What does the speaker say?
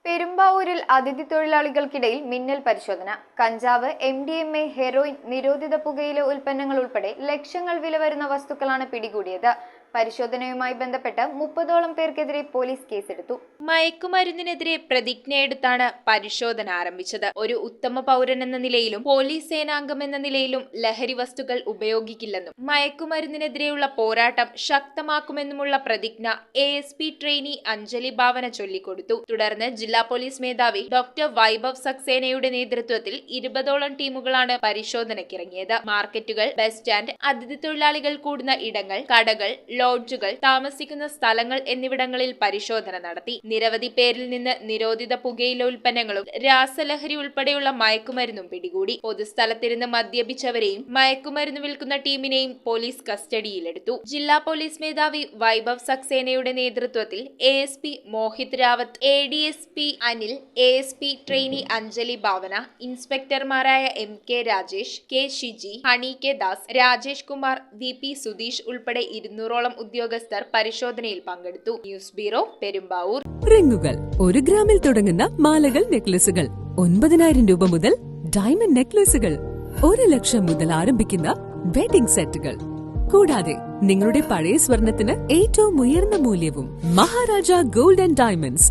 പെരുമ്പാവൂരിൽ അതിഥി തൊഴിലാളികൾക്കിടയിൽ മിന്നൽ പരിശോധന. കഞ്ചാവ്, MDMA, ഹെറോയിൻ, നിരോധിത പുകയില ഉൽപ്പന്നങ്ങൾ ഉൾപ്പെടെ ലക്ഷങ്ങൾ വില വരുന്ന വസ്തുക്കളാണ് പിടികൂടിയത്. പരിശോധനയുമായി ബന്ധപ്പെട്ട് 30ഓളം പേർക്കെതിരെ പോലീസ് കേസെടുത്തു. മയക്കുമരുന്നിനെതിരെ പ്രതിജ്ഞയെടുത്താണ് പരിശോധന ആരംഭിച്ചത്. ഒരു ഉത്തമ പൗരൻ എന്ന നിലയിലും പോലീസ് സേനാംഗം എന്ന നിലയിലും ലഹരി വസ്തുക്കൾ ഉപയോഗിക്കില്ലെന്നും മയക്കുമരുന്നിനെതിരെയുള്ള പോരാട്ടം ശക്തമാക്കുമെന്നുമുള്ള പ്രതിജ്ഞ ASP ട്രെയിനി അഞ്ജലി ഭാവന ചൊല്ലിക്കൊടുത്തു. തുടർന്ന് ജില്ലാ പോലീസ് മേധാവി ഡോക്ടർ വൈഭവ് സക്സേനയുടെ നേതൃത്വത്തിൽ 20ഓളം ടീമുകളാണ് പരിശോധനയ്ക്കിറങ്ങിയത്. മാർക്കറ്റുകൾ, ബസ് സ്റ്റാൻഡ്, അതിഥി തൊഴിലാളികൾ കൂടുന്ന ഇടങ്ങൾ, കടകൾ, ലോഡ്ജുകൾ, താമസിക്കുന്ന സ്ഥലങ്ങൾ എന്നിവിടങ്ങളിൽ പരിശോധന നടത്തി. നിരവധി പേരിൽ നിന്ന് നിരോധിത പുകയില ഉൽപ്പന്നങ്ങളും രാസലഹരി ഉൾപ്പെടെയുള്ള മയക്കുമരുന്നും പിടികൂടി. പൊതുസ്ഥലത്തിരുന്ന് മദ്യപിച്ചവരെയും മയക്കുമരുന്ന് വിൽക്കുന്ന ടീമിനെയും പോലീസ് കസ്റ്റഡിയിലെടുത്തു. ജില്ലാ പോലീസ് മേധാവി വൈഭവ് സക്സേനയുടെ നേതൃത്വത്തിൽ ASP Mohit Rawat, ADSP Anil, ASP trainee Anjali Bhavana, ഇൻസ്പെക്ടർമാരായ MK Rajesh, K Shiji, Honey K Das, Rajesh Kumar, VP Sudheesh ഉൾപ്പെടെ 200ഓളം ഉദ്യോഗസ്ഥർ പരിശോധനയിൽ പങ്കെടുത്തു. News bureau, Perumbavoor. റിങ്ങുകൾ 1 ഗ്രാമിൽ തുടങ്ങുന്ന മാലകൾ, നെക്ലസുകൾ 9,000 രൂപ മുതൽ ഡയമണ്ട് നെക്ലസുകൾ 1 ലക്ഷം മുതൽ ആരംഭിക്കുന്ന വെഡിംഗ് സെറ്റുകൾ. കൂടാതെ നിങ്ങളുടെ പഴയ സ്വർണത്തിന് ഏറ്റവും ഉയർന്ന മൂല്യവും. Maharaja gold and diamonds,